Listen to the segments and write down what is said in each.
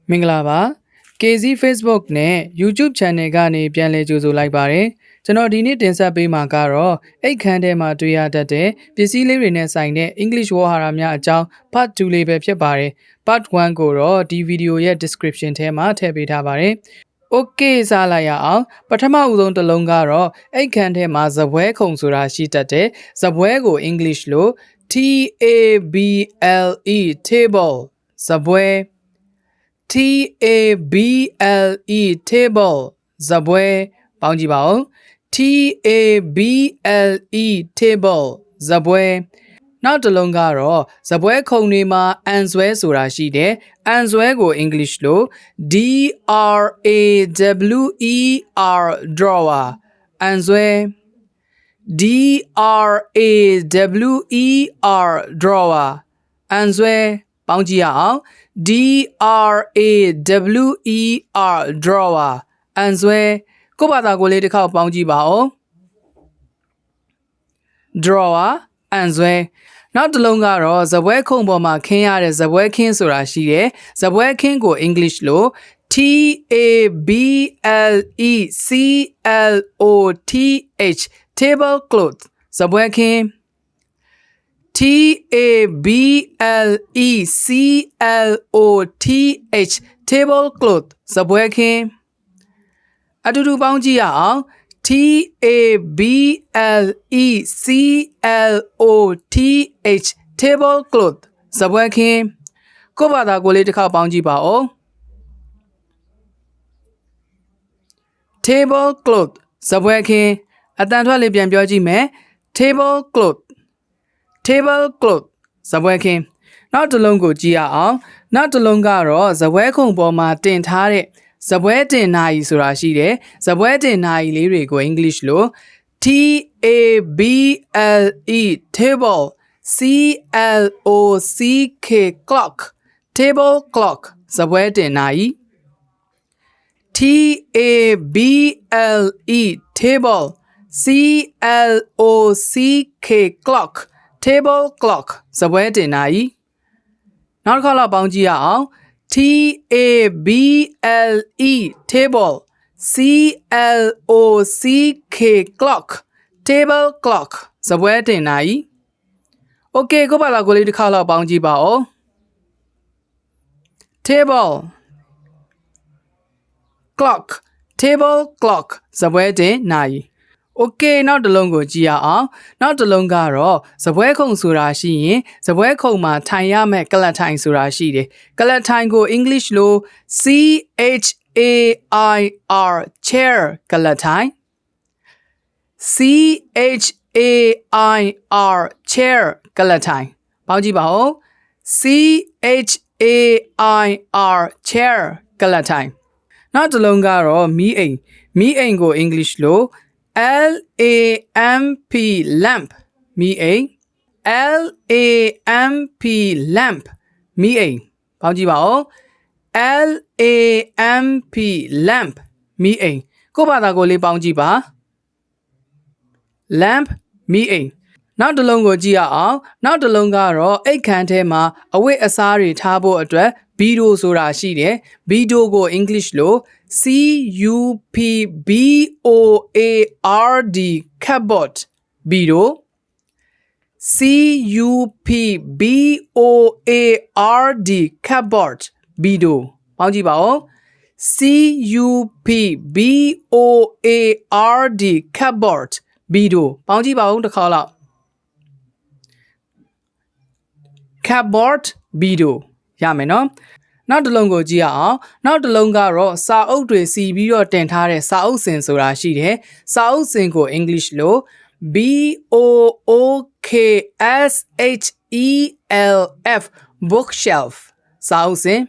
မင်္ဂလာပါ K Zee Facebook နဲ့ YouTube Channel ကနေပြန်လည်ကြိုဆိုလိုက်ပါတယ်ကျွန်တော်ဒီနေ့တင်ဆက်ပေးမှာကတော့အိတ်ခမ်းထဲမှာတွေ့ရတတ်တဲ့ပစ္စည်းလေးတွေနဲ့ဆိုင်တဲ့ English ဝေါ်ဟာရများအကြောင်း Part-2 လေးပဲဖြစ်ပါတယ် Part-1 ကိုတော့ဒီဗီဒီယိုရဲ့ description ထဲမှာထည့်ပေးထားပါတယ် Okay စားလိုက်ရအောင်ပထမဦးဆုံးတစ်လုံးကတော့အိတ်ခမ်းထဲမှာဇပွဲခုံဆိုတာရှိတတ်တဲ့ဇပွဲကို English လို့ TABLE table ဇပွဲ TABLE table ဇပွဲပေါင်းကြည့်ပါဦး TABLE table ဇပွဲနောက်တစ်လုံးကတော့ဇပွဲခုံတွေမှာအန်ဆွဲဆိုတာရှိတယ်အန်ဆွဲကို English လို့ DRAWER drawer အန်ဆွဲ DRAWER drawer အန်ဆွဲပေါင်းကြည့်ရအောင် DRAWER drawer အန်ဆွဲကိုယ့်ဘာသာကိုလေးတစ်ခေါက်ပေါင်းကြည့်ပါဦး drawer အန်ဆွဲနောက်တစ်လုံးကတော့ဇပွဲခုံပေါ်မှာခင်းရတဲ့ဇပွဲခင်းဆိုတာရှိတယ်ဇပွဲခင်းကို English လို့ TABLECLOTH tablecloth ဇပွဲခင်း TABLECLOTH tablecloth ဇပွဲခင်းအတူတူပေါင်းကြည့်ရအောင် TABLECLOTH tablecloth ဇပွဲခင်းကိုယ့်ဘာသာကိုလေးတစ်ခေါက်ပေါင်းကြည့်ပါဦး tablecloth ဇပွဲခင်းအတန်ထွက်လေးပြန်ပြောကြည့်မယ် tableclothဇပွဲခင်းနောက်တစ်လုံးကိုကြည့်ရအောင်နောက်တစ်လုံးကတော့ဇပွဲခုံပေါ်မှာတင်ထားတဲ့ဇပွဲတင်နာရီဆိုတာရှိတယ်ဇပွဲတင်နာရီလေးတွေကို English လို့ TABLE table CLOCK clock table clock ဇပွဲတင်နာရီ TABLE table CLOCK clock table clock ဇပွဲတင်နာရီနောက်တစ်ခါလောက်ပေါင်းကြည့်ရအောင် TABLE table CLOCK clock table clock ဇပွဲတင်နာရီ Okay ကိုယ့်ဘာသာကိုလေးတစ်ခါလောက်ပေါင်းကြည့်ပါဦး table clock table clock ဇပွဲတင်နာရီOkay နောက်တစ်လုံးကိုကြည့်ရအောင်နောက်တစ်လုံးကတော့ဇပွဲခုံဆိုတာရှိရင်ဇပွဲခုံမှာထိုင်ရမယ့်ကလတ်ထိုင်ဆိုတာရှိတယ်ကလတ်ထိုင်ကို English လို့ CHAIR chair ကလတ်ထိုင် CHAIR chair ကလတ်ထိုင်ပေါင်းကြည့်ပါဦး CHAIR chair ကလတ်ထိုင်နောက်တစ်လုံးကတော့မီးအိမ်ကို English လို့ LAMP lamp မီးအိမ် LAMP lamp မီးအိမ်ပေါင်းကြည့်ပါဦး LAMP lamp မီးအိမ်ကိုယ့်ဘာသာကိုလေးပေါင်းကြည့်ပါ lamp မီးအိမ်နောက်တစ်လုံးကိုကြည့်ရအောင်နောက်တစ်လုံးကတော့အိတ်ခမ်းထဲမှာအဝတ်အစားတွေထားဖို့အတွက်ဘီဒိုဆိုတာရှိတယ်ဘီဒိုကို English လို့ CUPBOARD cupboard ဘီဒို CUPBOARD cupboard ဘီဒိုပေါင်းကြည့်ပါဦး CUPBOARD cupboard ဘီဒိုပေါင်းကြည့်ပါဦးတစ်ခါလောက် cupboard ဘီဒိုရမယ်နော်နောက်တစ်လုံးကိုကြည့်ရအောင်နောက်တစ်လုံးကတော့စာအုပ်တွေစီပြီးတော့တင်ထားတဲ့စာအုပ်စင်ဆိုတာရှိတယ်စာအုပ်စင်ကို English လို့ BOOKSHELF bookshelf စာအုပ်စင်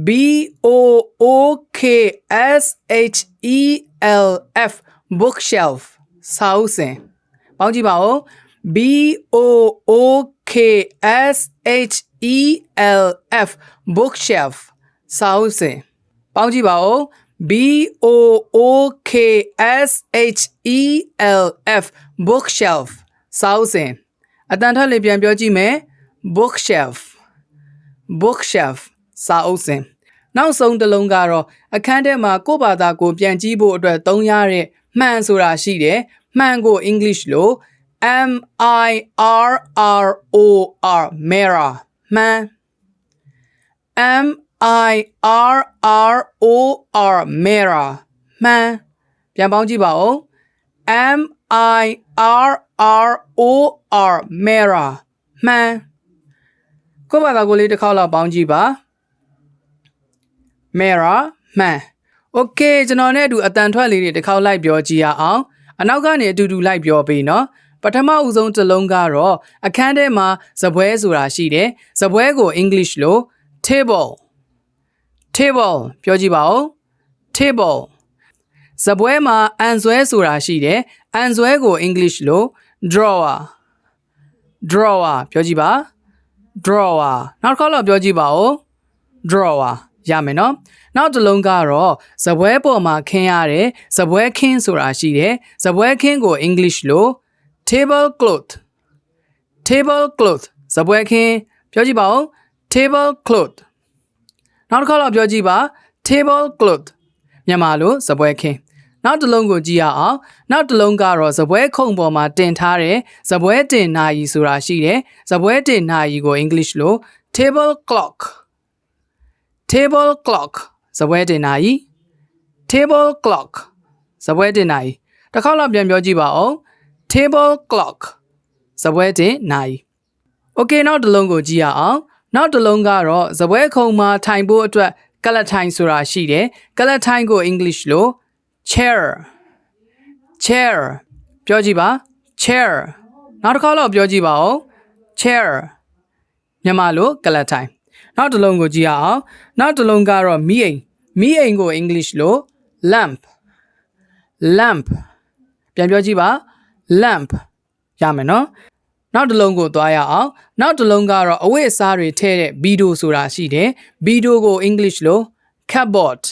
BOOKSHELF bookshelf စာအုပ်စင်ပေါင်းကြည့်ပါဦး BOOKSHELF bookshelf စာအုပ်စင်ပေါင်းကြည့်ပါဦး BOOKSHELF bookshelf စာအုပ်စင်အတန်ထက်လေးပြန်ပြောကြည့်မယ် bookshelf စာအုပ်စင် နောက်ဆုံးတစ်လုံးကတော့အခန်းထဲမှာကိုယ့်ဘာသာကိုပြန်ကြည့်ဖို့အတွက်သုံးရတဲ့မှန်ဆိုတာရှိတယ်မှန်ကို English လို့ MIRROR mirror မှန် MIRROR mirror မှန်ပြန်ပေါင်းကြည့်ပါဦး MIRROR mirror မှန်ကိုယ့်ဘာသာကိုလေးတစ်ခေါက်လောက်ပေါင်းကြည့်ပါ mirror မှန် Okay ကျွန်တော်နဲ့အတူအတန်ထွက်လေးတွေတစ်ခေါက်လိုက်ပြောကြည့်ရအောင်အနောက်ကနေအတူတူလိုက်ပြောပေးနော်ပထမဦးဆုံးတစ်လုံးကတော့အခန်းထဲမှာဇပွဲဆိုတာရှိတယ်ဇပွဲကို English လို့ table ပြောကြည့်ပါဦး table ဇပွဲမှာအန်ဆွဲဆိုတာရှိတယ်အန်ဆွဲကို English လို့ drawer ပြောကြည့်ပါ drawer နောက်တစ်ခေါက်လောက်ပြောကြည့်ပါဦး drawer ရမယ်နော်နောက်တစ်လုံးကတော့ဇပွဲပေါ်မှာခင်းရတယ်ဇပွဲခင်းဆိုတာရှိတယ်ဇပွဲခင်းကို English လို့ tablecloth ဇပွဲခင်းပြောကြည့်ပါဦး tablecloth နောက်တစ်ခါတော့ပြောကြည့်ပါ tablecloth မြန်မာလိုဇပွဲခင်းနောက်တစ်လုံးကိုကြည့်ရအောင်နောက်တစ်လုံးကတော့ဇပွဲခုံပေါ်မှာတင်ထားတဲ့ဇပွဲတင်နာရီဆိုတာရှိတယ်ဇပွဲတင်နာရီကို English လို့ table clock ဇပွဲတင်နာရီ table clock ဇပွဲတင်နာရီတစ်ခေါက်လောက်ပြန်ပြောကြည့်ပါဦး table clock ဇပွဲတင်နာရီ Okay နောက်တစ်လုံးကိုကြည့်ရအောင်နောက်တစ်လုံးကတော့ဇပွဲခုံမှာထိုင်ဖို့အတွက်ကလထိုင်ဆိုတာရှိတယ်ကလထိုင်ကို English လို့ chair ပြောကြည့်ပါ chair နောက်တစ်ခေါက်လောက်ပြောကြည့်ပါဦး chair မြန်မာလိုကလထိုင်နောက်တစ်လုံးကိုကြည့်ရအောင်နောက်တစ်လုံးကတော့မီးအိမ်ကို English လို့ lamp ပြန်ပြောကြည့်ပါ lamp ရမယ်နော်နောက်တစ်လုံးကိုသွားရအောင်နောက်တစ်လုံးကတော့အဝတ်အစားတွေထည့်တဲ့ဘီဒိုဆိုတာရှိတယ်ဘီဒိုကို English လို့ cupboard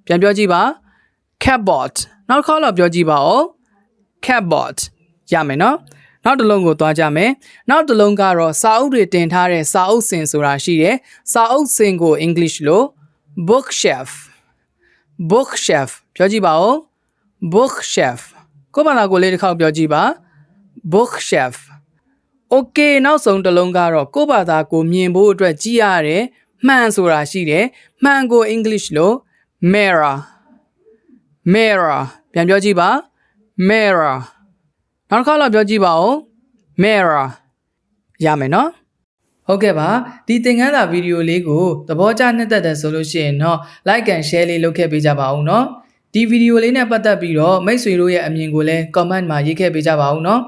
ပြန်ပြောကြည့်ပါ cupboard နောက်တစ်ခေါက်တော့ပြောကြည့်ပါဦး cupboard ရမယ်နော်နောက်တစ်လုံးကိုသွားကြမယ်နောက်တစ်လုံးကတော့စာအုပ်တွေတင်ထားတဲ့စာအုပ်စင်ဆိုတာရှိတယ်စာအုပ်စင်ကို English လို့ bookshelf ပြောကြည့်ပါဦး bookshelf ကိုယ့်ဘာသာကိုလေးတစ်ခေါက်ပြောကြည့်ပါ bookshelf Okay နောက်ဆုံးတစ်လုံးကတော့ကိုယ့်ဘာသာကိုမြင်ဖို့အတွက်ကြည့်ရတယ်မှန်ဆိုတာရှိတယ်မှန်ကို English လို့ mirror ပြန်ပြောကြည့်ပါ mirror နောက်တစ်ခါတော့ပြောကြည့်ပါဦး mirror ရမယ်နော်ဟုတ်ကဲ့ပါဒီသင်ခန်းစာဗီဒီယိုလေးကိုသဘောကျနှစ်သက်တယ်ဆိုလို့ရှိရင်တော့ like and share လေးလုပ်ခဲ့ပေးကြပါဦးနော်ဒီဗီဒီယိုလေးနဲ့ပတ်သက်ပြီးတော့မိတ်ဆွေတို့ရဲ့အမြင်ကိုလည်း comment မှာရေးခဲ့ပေးကြပါဦးနော်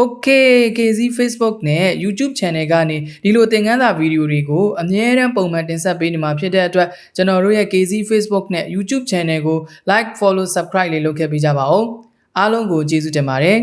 Okay K Zee Facebook နဲ့ YouTube channel ကနေဒီလိုသင်ခန်းစာဗီဒီယိုတွေကိုအမြဲတမ်းပုံမှန်တင်ဆက်ပေးနေမှာဖြစ်တဲ့အတွက်ကျွန်တော်တို့ရဲ့ K Zee Facebook နဲ့ YouTube channel ကို like follow subscribe လေးလုပ်ခဲ့ပေးကြပါဦးအားလုံးကိုကျေးဇူးတင်ပါတယ်